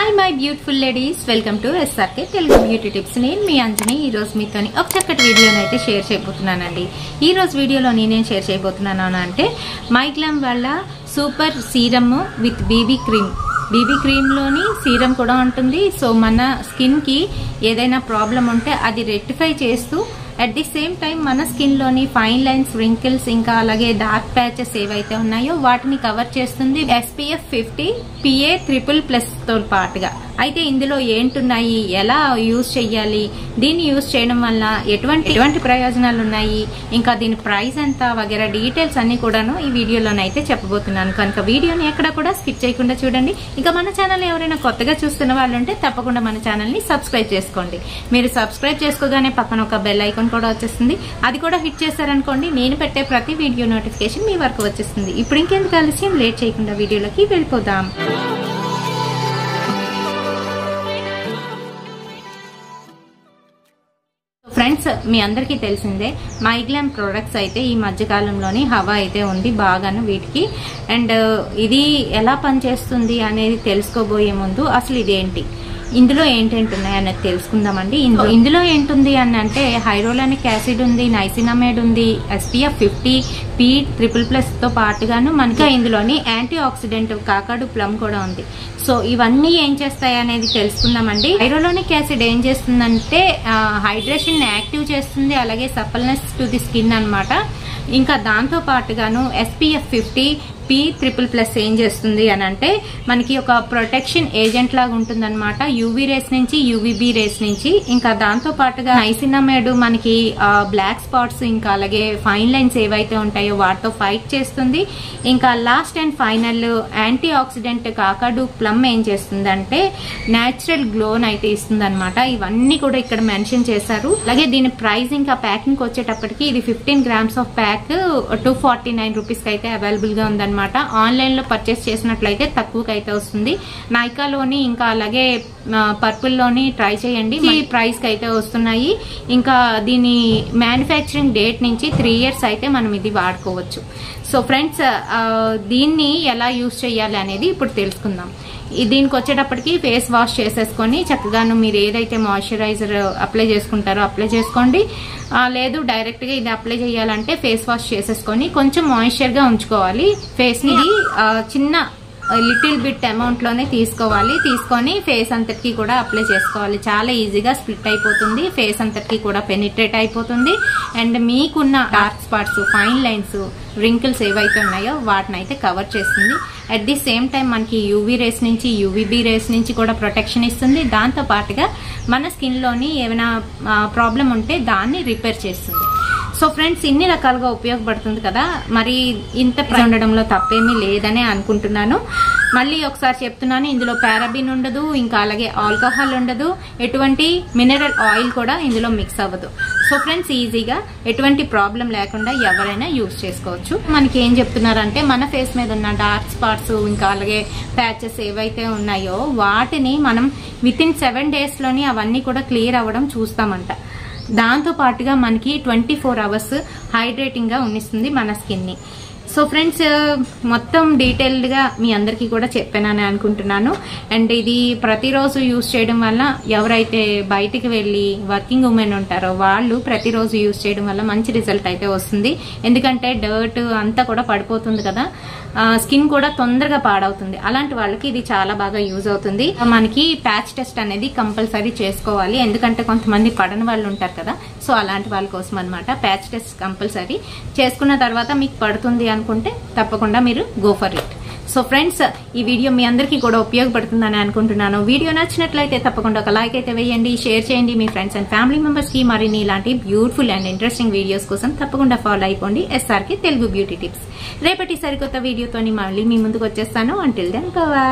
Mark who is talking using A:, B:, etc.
A: Hi my beautiful ladies, welcome to SRK Telugu beauty tips. నేను మీ అంజని. ఈ రోజు మీతోని ఒక చక్కటి వీడియోని అయితే షేర్ చేయబోతున్నానండి. ఈ రోజు వీడియోలో నేనేం షేర్ చేయబోతున్నాను అంటే మైగ్లామ్ వాళ్ళ సూపర్ సీరమ్ విత్ బీబీ క్రీమ్లోని సీరం కూడా ఉంటుంది. సో మన స్కిన్కి ఏదైనా ప్రాబ్లం ఉంటే అది రెక్టిఫై చేస్తూ అట్ ది సేమ్ టైం మన స్కిన్ లోని ఫైన్ లైన్స్, రింకిల్స్, ఇంకా అలాగే డార్క్ ప్యాచెస్ ఏవైతే ఉన్నాయో వాటిని కవర్ చేస్తుంది. SPF 50 PA++ తో పాటుగా. అయితే ఇందులో ఏంటున్నాయి, ఎలా యూజ్ చెయ్యాలి, దీన్ని యూజ్ చేయడం వల్ల ఎటువంటి ప్రయోజనాలు ఉన్నాయి, ఇంకా దీని ప్రైస్ ఎంత వగైరా డీటెయిల్స్ అన్ని కూడాను ఈ వీడియోలోనైతే చెప్పబోతున్నాను. కనుక వీడియోని ఎక్కడ కూడా స్కిప్ చేయకుండా చూడండి. ఇంకా మన ఛానల్ ఎవరైనా కొత్తగా చూస్తున్న వాళ్ళు ఉంటే తప్పకుండా మన ఛానల్ ని సబ్స్క్రైబ్ చేసుకోండి. మీరు సబ్స్క్రైబ్ చేసుకోగానే పక్కన ఒక బెల్ ఐకాన్ కూడా వచ్చేస్తుంది. అది కూడా హిట్ చేశారనుకోండి, నేను పెట్టే ప్రతి వీడియో నోటిఫికేషన్ మీ వరకు వచ్చేస్తుంది. ఇప్పుడు ఇంకెందుకు ఆలస్యం, లేట్ చేయకుండా వీడియోలోకి వెళ్ళిపోదాం. ఫ్రెండ్స్, మీ అందరికీ తెలిసిందే మైగ్లామ్ ప్రొడక్ట్స్ అయితే ఈ మధ్యకాలంలోని హవా అయితే ఉంది బాగాను వీటికి. అండ్ ఇది ఎలా పనిచేస్తుంది అనేది తెలుసుకోబోయే ముందు అసలు ఇదేంటి, ఇందులో ఏంటేంటి ఉన్నాయి అనేది తెలుసుకుందామండి. ఇందులో ఏంటుంది అని అంటే హైరోలానిక్ యాసిడ్ ఉంది, నైసినమేడ్ ఉంది, SPF 50 PA++ తో పాటుగాను మనకి ఇందులోని యాంటీ ఆక్సిడెంట్ కాకాడు ప్లమ్ కూడా ఉంది. సో ఇవన్నీ ఏం చేస్తాయి అనేది తెలుసుకుందామండి. హైరోలానిక్ యాసిడ్ ఏం చేస్తుందంటే హైడ్రేషన్ యాక్టివ్ చేస్తుంది, అలాగే సపల్నెస్ టు ది స్కిన్ అన్నమాట. ఇంకా దాంతో పాటుగాను SPF 50 PA++ ఏం చేస్తుంది అని అంటే మనకి ఒక ప్రొటెక్షన్ ఏజెంట్ లాగా ఉంటుంది అనమాట, యూవీ రేస్ నుంచి, UVB రేస్ నుంచి. ఇంకా దాంతో పాటుగా నైసినమేడ్ మనకి బ్లాక్ స్పాట్స్, ఇంకా అలాగే ఫైన్ లైన్స్ ఏవైతే ఉంటాయో వాటితో ఫైట్ చేస్తుంది. ఇంకా last and final anti oxidant కాకాడు plum ఏం చేస్తుంది అంటే న్యాచురల్ గ్లోన్ అయితే ఇస్తుంది అనమాట. ఇవన్నీ కూడా ఇక్కడ మెన్షన్ చేశారు. అలాగే దీని ప్రైస్ ఇంకా ప్యాకింగ్ వచ్చేటప్పటికి ఇది 15 grams ఆఫ్ ప్యాక్ 249 రూపీస్ అయితే అవైలబుల్ గా ఉందన్నమాట. ఆన్లైన్ లో పర్చేస్ చేసినట్లయితే తక్కువకి అయితే వస్తుంది. నైకాలోని ఇంకా అలాగే పర్పుల్ లోని ట్రై చేయండి, ఈ ప్రైస్ కి అయితే వస్తున్నాయి. ఇంకా దీని మ్యానుఫ్యాక్చరింగ్ డేట్ నుంచి 3 years అయితే మనం ఇది వాడుకోవచ్చు. సో ఫ్రెండ్స్, దీన్ని ఎలా యూజ్ చేయాలి అనేది ఇప్పుడు తెలుసుకుందాం. దీనికి వచ్చేటప్పటికి ఫేస్ వాష్ చేసేసుకొని చక్కగాను మీరు ఏదైతే మాయిశ్చరైజర్ అప్లై చేసుకుంటారో అప్లై చేసుకోండి. లేదు డైరెక్ట్ గా ఇది అప్లై చేయాలంటే ఫేస్ వాష్ చేసేసుకొని కొంచెం మాయిశ్చర్ గా ఉంచుకోవాలి ఫేస్ ని. చిన్న లిటిల్ బిట్ అమౌంట్ లోనే తీసుకోవాలి. తీసుకొని ఫేస్ అంతటికి కూడా అప్లై చేసుకోవాలి. చాలా ఈజీగా స్ప్లిట్ అయిపోతుంది, ఫేస్ అంతటికి కూడా పెనిట్రేట్ అయిపోతుంది. అండ్ మీకున్న dark spots, fine lines, wrinkles ఏవైతే ఉన్నాయో వాటిని అయితే కవర్ చేస్తుంది. అట్ ది సేమ్ టైం మనకి యూవీ రేస్ నుంచి, UVB రేస్ నుంచి కూడా ప్రొటెక్షన్ ఇస్తుంది. దాంతో పాటుగా మన స్కిన్ లోని ఏమైనా ప్రాబ్లం ఉంటే దాన్ని రిపేర్ చేస్తుంది. సో ఫ్రెండ్స్, ఇన్ని రకాలుగా ఉపయోగపడుతుంది కదా, మరి ఇంత ఉండడంలో తప్పేమీ లేదనే అనుకుంటున్నాను. మళ్ళీ ఒకసారి చెప్తున్నాను, ఇందులో పారాబిన్ ఉండదు, ఇంకా అలాగే ఆల్కహాల్ ఉండదు, ఎటువంటి మినరల్ ఆయిల్ కూడా ఇందులో మిక్స్ అవ్వదు. సో ఫ్రెండ్స్, ఈజీగా ఎటువంటి ప్రాబ్లం లేకుండా ఎవరైనా యూజ్ చేసుకోవచ్చు. మనకి ఏం చెప్తున్నారంటే మన ఫేస్ మీద ఉన్న డార్క్ స్పాట్స్, ఇంకా అలాగే ప్యాచెస్ ఏవైతే ఉన్నాయో వాటిని మనం వితిన్ 7 days లోని అవన్నీ కూడా క్లియర్ అవ్వడం చూస్తామంట. దాంతో పాటుగా మనకి 24 hours హైడ్రేటింగ్ గా ఉండిస్తుంది మన స్కిన్ ని. సో ఫ్రెండ్స్, మొత్తం డీటెయిల్డ్ గా మీ అందరికీ కూడా చెప్పానని అనుకుంటున్నాను. అండ్ ఇది ప్రతిరోజు యూజ్ చేయడం వల్ల ఎవరైతే బయటికి వెళ్లి వర్కింగ్ ఉమెన్ ఉంటారో వాళ్ళు ప్రతిరోజు యూజ్ చేయడం వల్ల మంచి రిజల్ట్ అయితే వస్తుంది. ఎందుకంటే డర్ట్ అంతా కూడా పడిపోతుంది కదా, స్కిన్ కూడా తొందరగా పాడవుతుంది. అలాంటి వాళ్ళకి ఇది చాలా బాగా యూజ్ అవుతుంది. మనకి ప్యాచ్ టెస్ట్ అనేది కంపల్సరీ చేసుకోవాలి, ఎందుకంటే కొంతమంది పడని వాళ్ళు ఉంటారు కదా. సో అలాంటి వాళ్ళ కోసం అనమాట ప్యాచ్ టెస్ట్ కంపల్సరీ చేసుకున్న తర్వాత మీకు పడుతుంది అనుకుంటే తప్పకుండా మీరు go for it. So friends, ఈ వీడియో మీ అందరికీ కూడా ఉపయోగపడుతుందని అనుకుంటున్నాను. వీడియో నచ్చినట్లయితే తప్పకుండా ఒక లైక్ అయితే వేయండి, షేర్ చేయండి మీ ఫ్రెండ్స్ అండ్ ఫ్యామిలీ మెంబర్స్ కి. మరిన్ని ఇలాంటి బ్యూటిఫుల్ అండ్ ఇంట్రెస్టింగ్ వీడియోస్ కోసం తప్పకుండా ఫాలో అయిపోండి SRK తెలుగు బ్యూటీ టిప్స్. రేపటి సరికొత్త వీడియోతోని మళ్ళీ మీ ముందుకు వచ్చేస్తాను. Until then bye.